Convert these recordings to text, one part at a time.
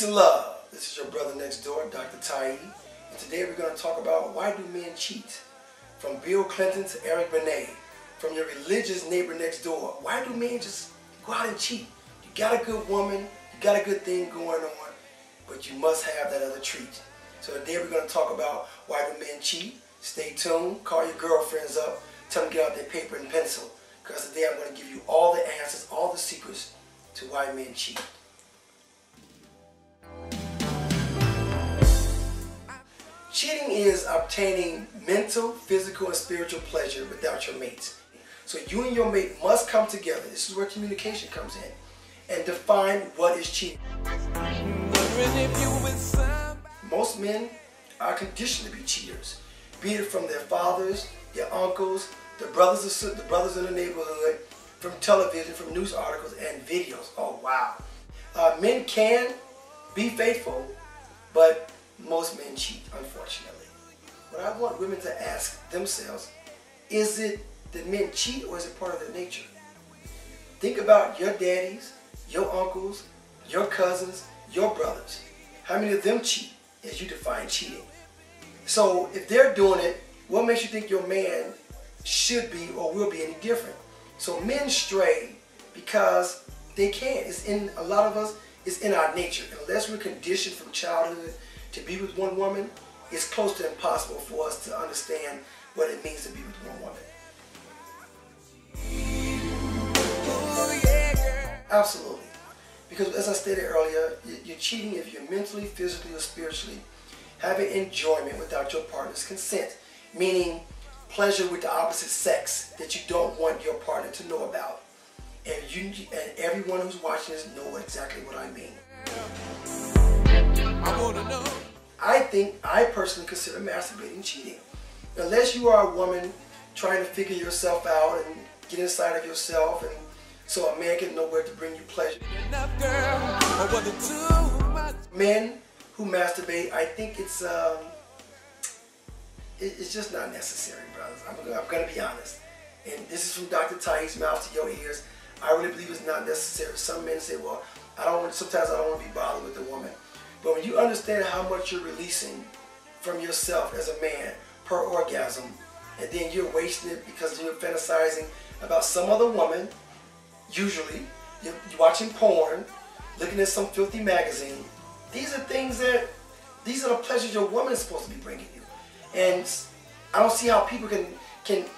and love. This is your brother next door, Dr. Tiy-E, and today we're going to talk about why do men cheat? From Bill Clinton to Eric Benet, from your religious neighbor next door. Why do men just go out and cheat? You got a good woman, you got a good thing going on, but you must have that other treat. So today we're going to talk about why do men cheat. Stay tuned, call your girlfriends up, tell them to get out their paper and pencil, because today I'm going to give you all the answers, all the secrets to why men cheat. Cheating is obtaining mental, physical, and spiritual pleasure without your mates. So you and your mate must come together. This is where communication comes in. And define what is cheating. Most men are conditioned to be cheaters, be it from their fathers, their uncles, the brothers in the neighborhood, from television, from news articles, and videos. Oh wow. Men can be faithful, but most men cheat, unfortunately. What I want women to ask themselves, is it that men cheat or is it part of their nature? Think about your daddies, your uncles, your cousins, your brothers. How many of them cheat as you define cheating? So if they're doing it, what makes you think your man should be or will be any different? So men stray because they can. It's in a lot of us, it's in our nature. Unless we're conditioned from childhood to be with one woman, it's close to impossible for us to understand what it means to be with one woman. Absolutely. Because as I stated earlier, you're cheating if you're mentally, physically, or spiritually having enjoyment without your partner's consent. Meaning pleasure with the opposite sex that you don't want your partner to know about. And everyone who's watching this knows exactly what I mean. I personally consider masturbating cheating. Unless you are a woman trying to figure yourself out and get inside of yourself, and so a man can know where to bring you pleasure. Men who masturbate, I think it's just not necessary, brothers. I'm going to be honest. And this is from Dr. Tiy-E's mouth to your ears. I really believe it's not necessary. Some men say, well, sometimes I don't want to be bothered with a woman. But when you understand how much you're releasing from yourself as a man per orgasm, and then you're wasting it because you're fantasizing about some other woman, usually you're watching porn, looking at some filthy magazine, these are the pleasures your woman is supposed to be bringing you. And I don't see how people can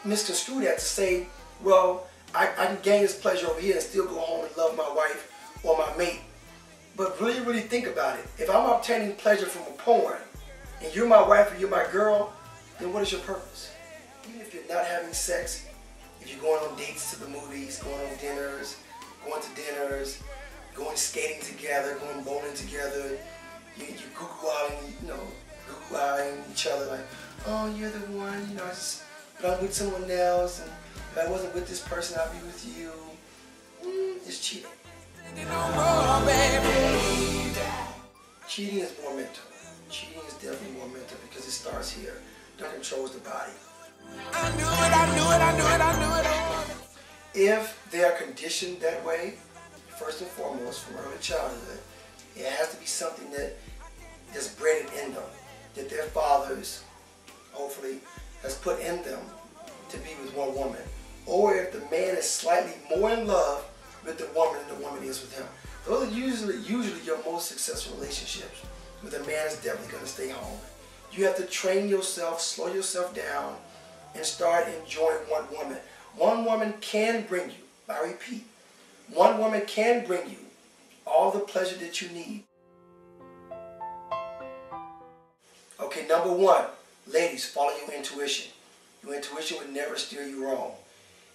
misconstrue that to say, well, I can gain this pleasure over here and still go home and love my wife or my mate. But really, really think about it. If I'm obtaining pleasure from a porn, and you're my wife or you're my girl, then what is your purpose? Even if you're not having sex, if you're going on dates to the movies, going to dinners, going skating together, going bowling together, you goo-goo-eyeing each other like, oh, you're the one, but I'm with someone else, and if I wasn't with this person, I'd be with you. It's cheating. Cheating is more mental. Cheating is definitely more mental because it starts here. That controls the body. I knew it. If they are conditioned that way, first and foremost, from early childhood, it has to be something that's bred in them, that their fathers, hopefully, has put in them to be with one woman. Or if the man is slightly more in love with the woman than the woman is with him. Those are usually your most successful relationships, where the man is definitely going to stay home. You have to train yourself, slow yourself down, and start enjoying one woman. One woman can bring you, I repeat, one woman can bring you all the pleasure that you need. Okay, number one, ladies, follow your intuition. Your intuition would never steer you wrong.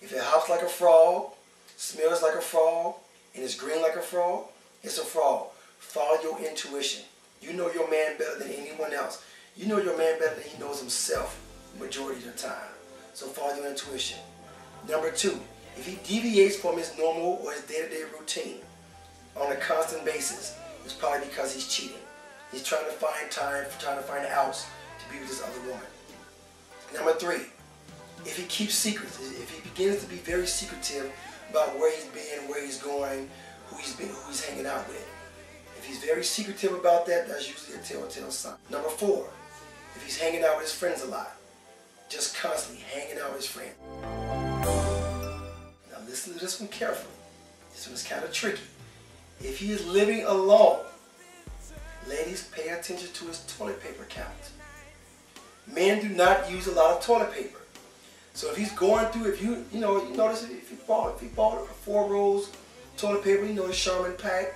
If it hops like a frog, smells like a frog, and is green like a frog, it's a frog. Follow your intuition. You know your man better than anyone else. You know your man better than he knows himself the majority of the time. So follow your intuition. Number two, if he deviates from his normal or his day-to-day routine on a constant basis, it's probably because he's cheating. He's trying to find time, trying to find outs to be with this other woman. Number three, if he keeps secrets, if he begins to be very secretive about where he's been, where he's going, who he's hanging out with. If he's very secretive about that, that's usually a telltale sign. Number 4, if he's hanging out with his friends a lot, just constantly hanging out with his friends. Now listen to this one carefully. This one is kind of tricky. If he is living alone, ladies, pay attention to his toilet paper count. Men do not use a lot of toilet paper. So if he's going through, if you notice if he bought 4 rolls toilet paper, the Charmin pack,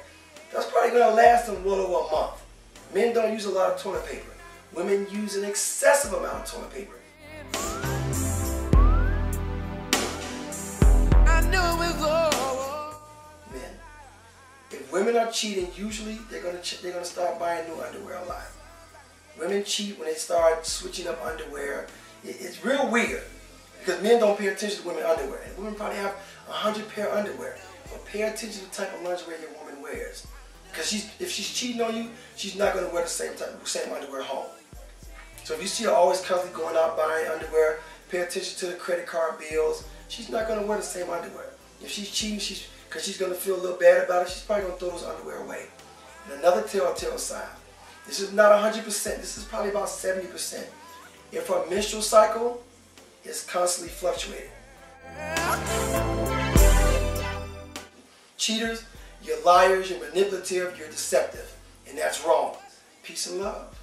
that's probably going to last them well over a month. Men don't use a lot of toilet paper. Women use an excessive amount of toilet paper. Men, if women are cheating, usually they're gonna start buying new underwear a lot. Women cheat when they start switching up underwear. It's real weird because men don't pay attention to women's underwear. And women probably have 100 pair of underwear, but pay attention to the type of lingerie your woman wears. Because if she's cheating on you, she's not going to wear the same underwear home. So if you see her always constantly going out buying underwear, pay attention to the credit card bills. She's not going to wear the same underwear. If she's cheating, because she's going to feel a little bad about it, she's probably going to throw those underwear away. And another telltale sign. This is not 100%. This is probably about 70%. If her menstrual cycle is constantly fluctuating. Cheaters, you're liars, you're manipulative, you're deceptive. And that's wrong. Peace and love.